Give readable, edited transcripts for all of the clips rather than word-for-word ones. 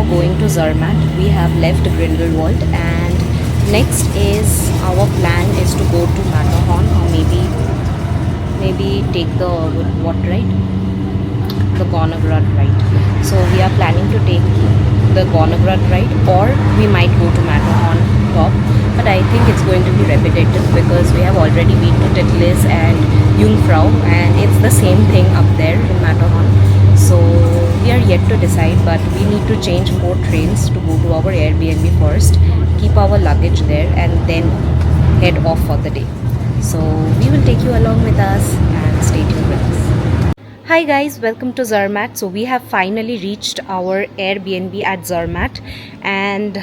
now going to Zermatt. We have left Grindelwald, and next is our plan is to go to Matterhorn, or maybe take the what ride? The Gornergrat ride. So we are planning to take the Gornergrat ride, or we might go to Matterhorn top. But I think it's going to be repetitive because we have already been to Titlis and Jungfrau, and it's the same thing up there in Matterhorn. So we are yet to decide, but we need to change 4 trains to go to our Airbnb first, keep our luggage there, and then head off for the day. So we will take you along with us, and stay tuned with us. Hi guys, welcome to Zermatt. So we have finally reached our Airbnb at Zermatt, and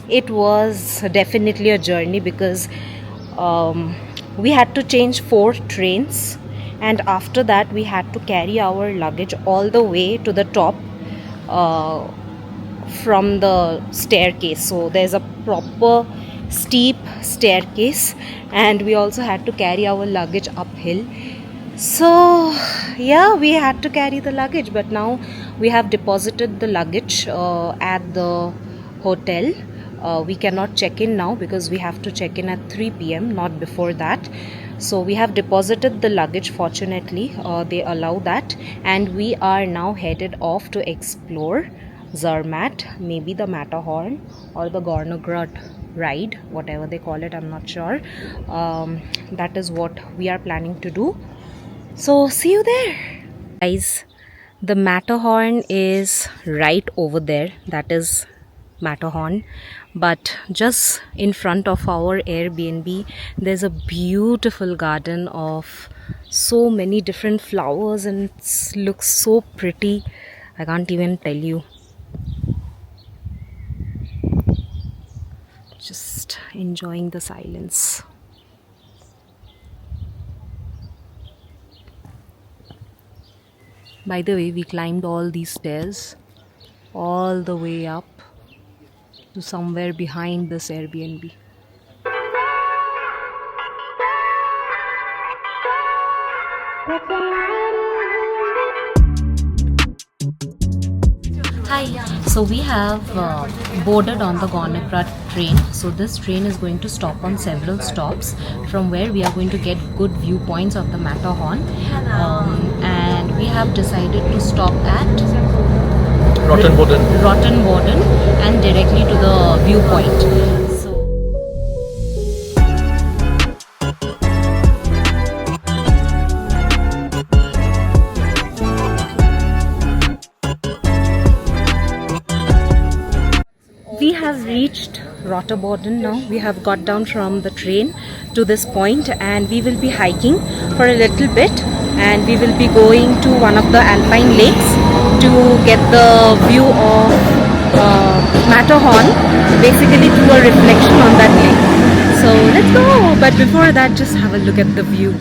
it was definitely a journey because we had to change 4 trains, and after that we had to carry our luggage all the way to the top from the staircase. So there's a proper steep staircase, and we also had to carry our luggage uphill. So yeah, we had to carry the luggage, but now we have deposited the luggage at the hotel. We cannot check in now because we have to check in at 3 p.m, not before that. So we have deposited the luggage, fortunately they allow that, and we are now headed off to explore Zermatt, maybe the Matterhorn or the Gornergrat ride, whatever they call it, I'm not sure. That is what we are planning to do. So see you there. Guys, the Matterhorn is right over there. That is Matterhorn, but just in front of our Airbnb there's a beautiful garden of so many different flowers, and it looks so pretty. I can't even tell you. Just enjoying the silence. By the way, we climbed all these stairs all the way up to somewhere behind this Airbnb. Hi, so we have boarded on the Gornergrat train. So this train is going to stop on several stops, from where we are going to get good viewpoints of the Matterhorn. And we have decided to stop at Rotenboden and directly to the viewpoint. We have reached Rotenboden now. We have got down from the train to this point, and we will be hiking for a little bit, and we will be going to one of the alpine lakes to get the view of Matterhorn, basically through a reflection on that lake. So let's go, but before that, just have a look at the view.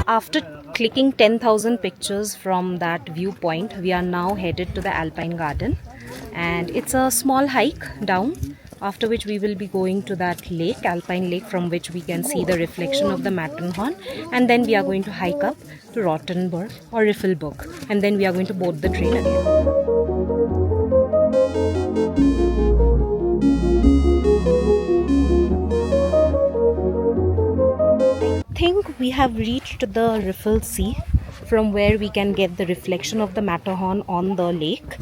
After clicking 10,000 pictures from that viewpoint, we are now headed to the Alpine Garden, and it's a small hike down, after which we will be going to that lake, Alpine Lake, from which we can see the reflection of the Matterhorn, and then we are going to hike up to Rotenberg or Rifelberg, and then we are going to board the train again. I think we have reached the Riffel Sea, from where we can get the reflection of the Matterhorn on the lake.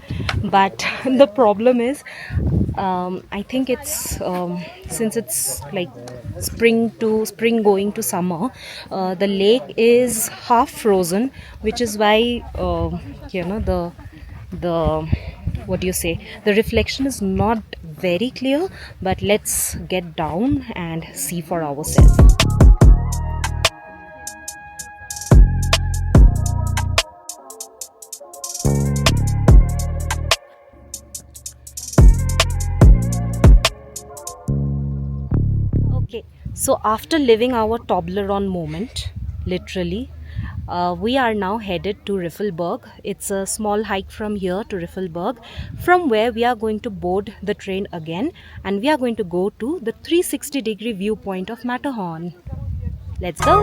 But the problem is, I think it's since it's like spring going to summer, the lake is half frozen, which is why the what do you say, the reflection is not very clear. But let's get down and see for ourselves. So after living our Toblerone moment, literally, We are now headed to Rifelberg. It's a small hike from here to Rifelberg, from where we are going to board the train again, and we are going to go to the 360-degree viewpoint of Matterhorn. Let's go!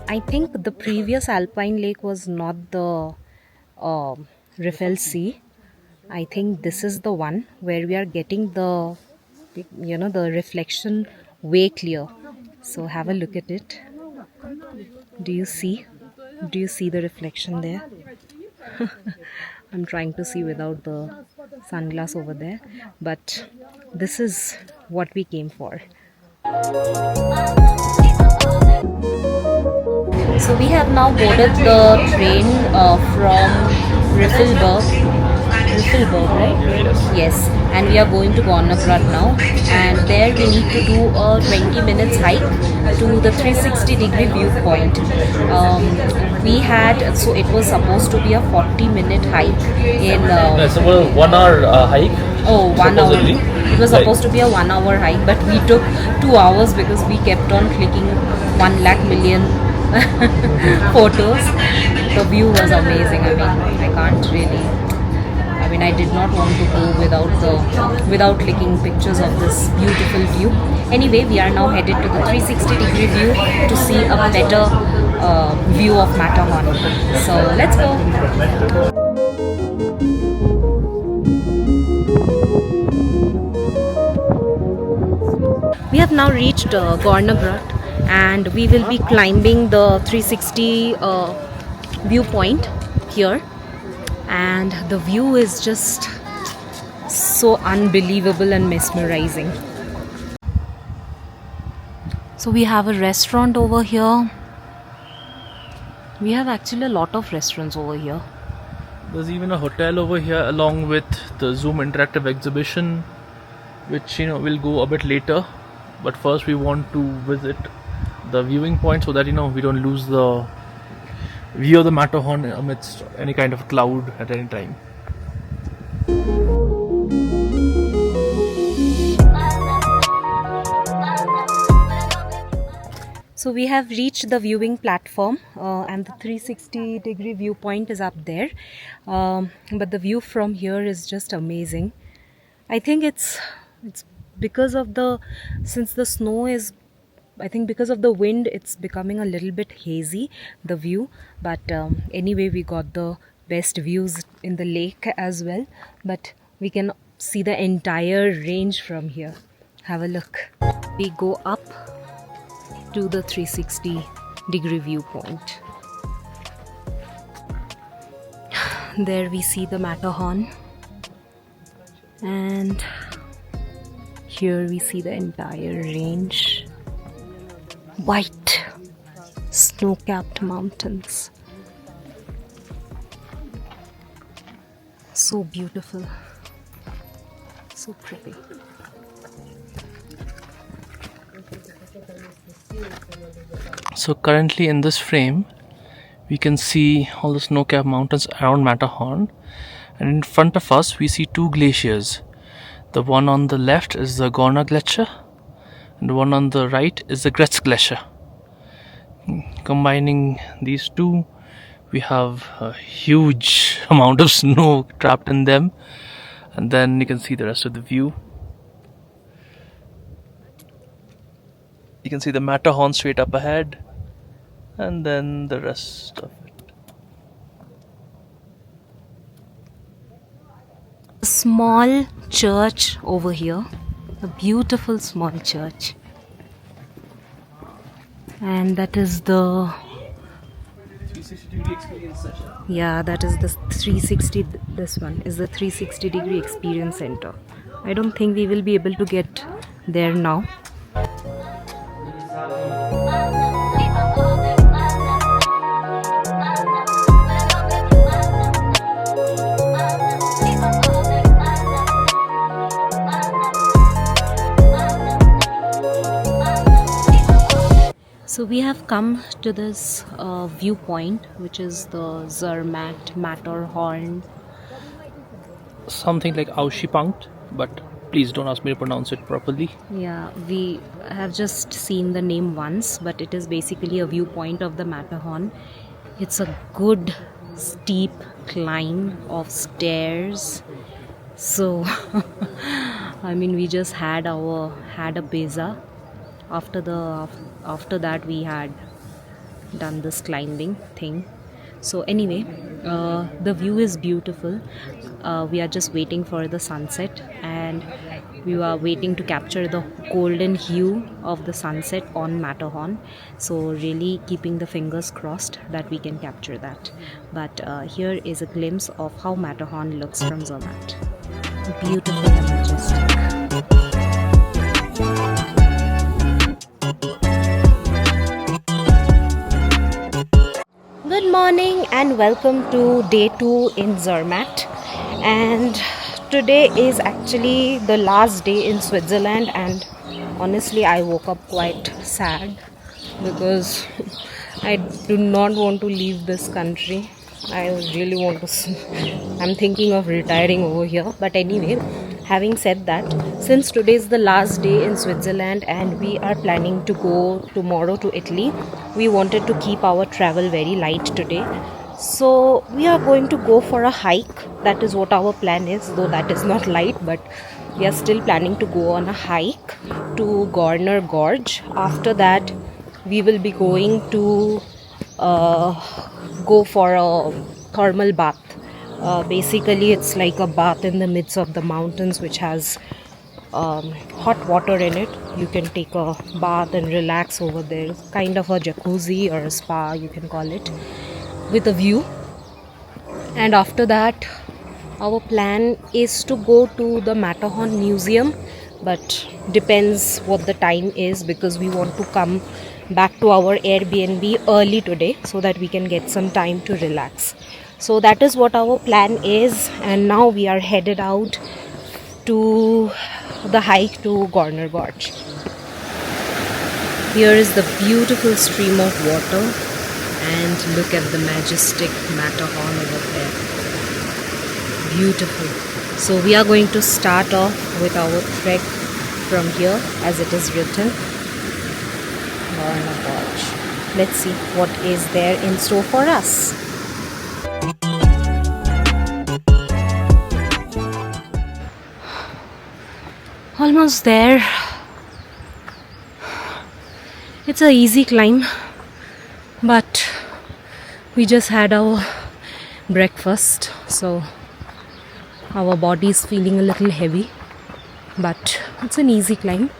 I think the previous alpine lake was not the Riffel Sea. I think this is the one where we are getting the the reflection way clear. So have a look at it. Do you see? Do you see the reflection there? I'm trying to see without the sunglass over there, but this is what we came for. So we have now boarded the train from Rifelberg, right? Yes. And we are going to Gornergrat now, and there we need to do a 20 minutes hike to the 360-degree viewpoint. So it was supposed to be a 40-minute hike in... it's a 1 hour hike. Oh, 1 hour. It was supposed to be a 1 hour hike, but we took 2 hours because we kept on clicking 1 lakh million photos. The view was amazing. I did not want to go without clicking pictures of this beautiful view. Anyway, we are now headed to the 360-degree view to see a better view of Matterhorn. So let's go. We have now reached Gornergrat, and we will be climbing the 360 viewpoint here, and the view is just so unbelievable and mesmerizing. So we have a restaurant over here. We have actually a lot of restaurants over here. There's even a hotel over here along with the Zoom interactive exhibition, which we'll go a bit later. But first we want to visit the viewing point so that we don't lose the view of the Matterhorn amidst any kind of cloud at any time. So we have reached the viewing platform, and the 360-degree viewpoint is up there, but the view from here is just amazing. I think it's because of since the snow is, I think because of the wind, it's becoming a little bit hazy, the view. But anyway, we got the best views in the lake as well. But we can see the entire range from here. Have a look. We go up to the 360-degree viewpoint. There we see the Matterhorn. And here we see the entire range. White snow-capped mountains. So beautiful. So pretty. So currently in this frame, we can see all the snow-capped mountains around Matterhorn, and in front of us we see two glaciers. The one on the left is the Gorner Glacier, and the one on the right is the Gretz Glacier. Combining these two, we have a huge amount of snow trapped in them, and then you can see the rest of the view. You can see the Matterhorn straight up ahead, and then the rest of it. A small church over here, a beautiful small church, and that is the 360-degree experience session. Yeah, that is the 360. This one is the 360-degree experience center. I don't think we will be able to get there now. So we have come to this viewpoint, which is the Zermatt Matterhorn. Something like Auschipunkt, but please don't ask me to pronounce it properly. Yeah, we have just seen the name once, but it is basically a viewpoint of the Matterhorn. It's a good steep climb of stairs. So, I mean, we just had a pizza. After that, we had done this climbing thing. So anyway, the view is beautiful. We are just waiting for the sunset, and we are waiting to capture the golden hue of the sunset on Matterhorn. So really keeping the fingers crossed that we can capture that. But here is a glimpse of how Matterhorn looks from Zermatt. Beautiful and majestic. Good morning and welcome to day 2 in Zermatt. And today is actually the last day in Switzerland, and honestly I woke up quite sad because I do not want to leave this country. I really want to. I'm thinking of retiring over here. But anyway, having said that, since today is the last day in Switzerland and we are planning to go tomorrow to Italy, we wanted to keep our travel very light today. So we are going to go for a hike. That is what our plan is, though that is not light, but we are still planning to go on a hike to Gorner gorge. After that, we will be going to go for a thermal bath. Basically, it's like a bath in the midst of the mountains, which has hot water in it. You can take a bath and relax over there. Kind of a jacuzzi or a spa, you can call it, with a view. And after that, our plan is to go to the Matterhorn Museum, but depends what the time is, because we want to come back to our Airbnb early today so that we can get some time to relax. So that is what our plan is, and now we are headed out to the hike to Gorner gorge. Here is the beautiful stream of water, and look at the majestic Matterhorn over there. Beautiful. So we are going to start off with our trek from here, as it is written, Gorner gorge. Let's see what is there in store for us. Almost there. It's an easy climb, but we just had our breakfast, so our body is feeling a little heavy, but it's an easy climb.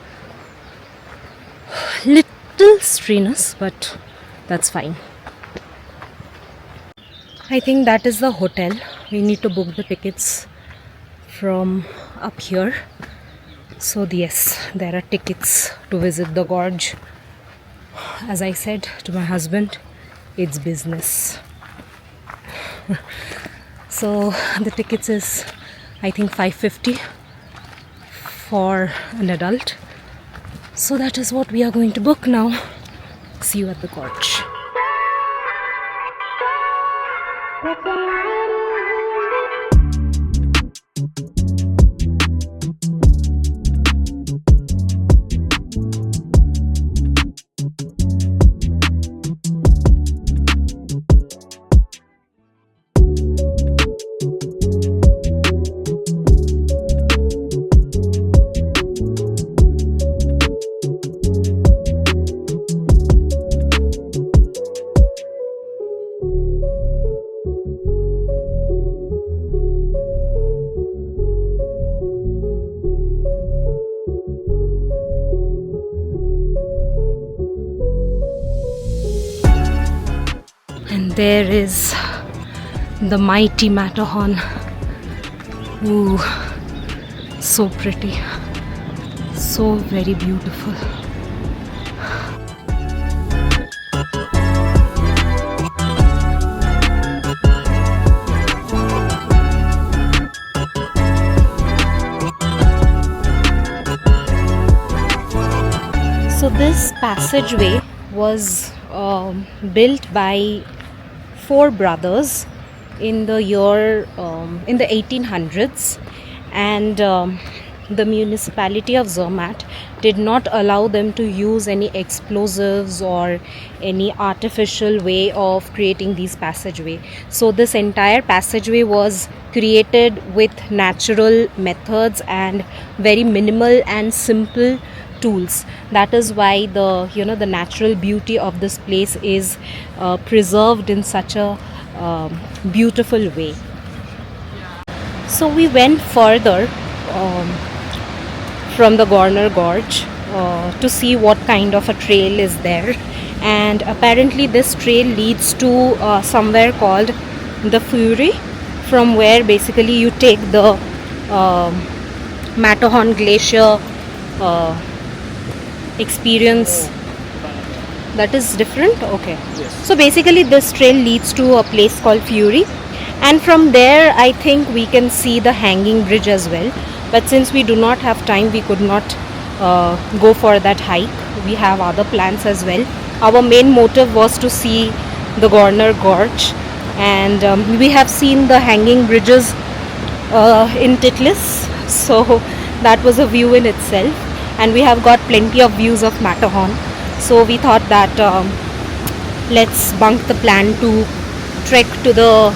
Little strenuous, but that's fine. I think that is the hotel. We need to book the tickets from up here. So yes, there are tickets to visit the gorge. As I said to my husband, it's business. So the tickets is, I think, $5.50 for an adult. So that is what we are going to book now. See you at the gorge. And there is the mighty Matterhorn. Ooh, so pretty, so very beautiful. So this passageway was built by four brothers in the year in the 1800s, and the municipality of Zermatt did not allow them to use any explosives or any artificial way of creating these passageway. So this entire passageway was created with natural methods and very minimal and simple tools. That is why the the natural beauty of this place is preserved in such a beautiful way. So we went further from the Gorner gorge to see what kind of a trail is there, and apparently this trail leads to somewhere called the Fury, from where basically you take the Matterhorn glacier experience. That is different. Okay. Yes. So basically this trail leads to a place called Fury, and from there I think we can see the hanging bridge as well, but since we do not have time, we could not go for that hike. We have other plans as well. Our main motive was to see the Gorner gorge, and we have seen the hanging bridges in Titlis, so that was a view in itself, and we have got plenty of views of Matterhorn. So we thought that let's bunk the plan to trek to the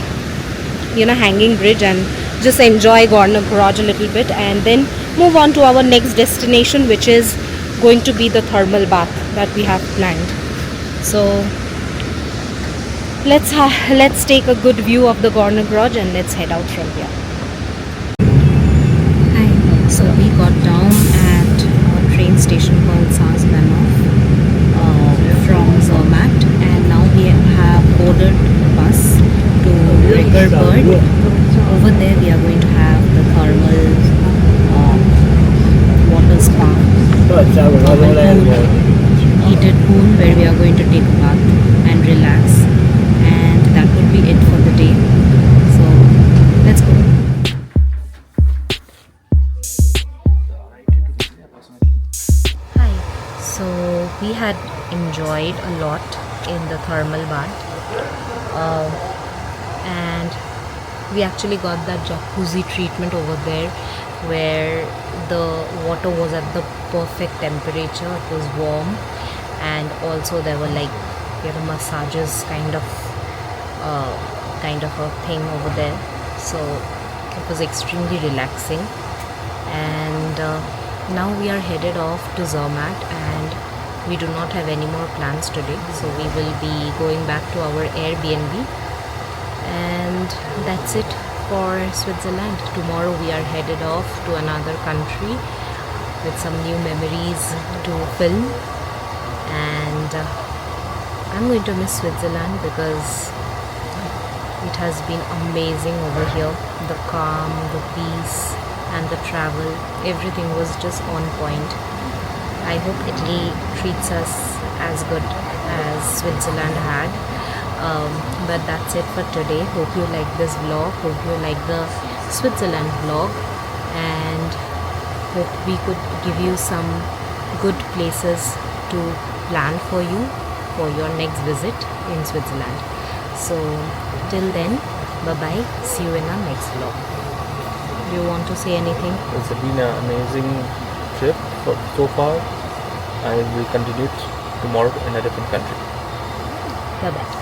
hanging bridge and just enjoy Gornergrat a little bit, and then move on to our next destination, which is going to be the Thermalbad that we have planned. So let's take a good view of the Gornergrat and let's head out from here. Hi. So we got down at a train station called from Zermatt, and now we have boarded the bus to Brigerbad. Over there we are going to have the thermal water spa, heated pool where we are going to take a bath and relax, and that would be it for the day. So let's go. Hi. So we had enjoyed a lot in the Thermalbad, and we actually got that jacuzzi treatment over there where the water was at the perfect temperature. It was warm, and also there were like massages kind of a thing over there, so it was extremely relaxing. And now we are headed off to Zermatt, and we do not have any more plans today, so we will be going back to our Airbnb, and that's it for Switzerland. Tomorrow we are headed off to another country with some new memories to film, and I'm going to miss Switzerland because it has been amazing over here. The calm, the peace, and the travel, everything was just on point. I hope Italy treats us as good as Switzerland had. But that's it for today. Hope you like this vlog. Hope you like the Switzerland vlog, and hope we could give you some good places to plan for you for your next visit in Switzerland. So till then, bye bye. See you in our next vlog. Do you want to say anything? It's been an amazing trip so far. I will continue tomorrow in a different country. Bye bye.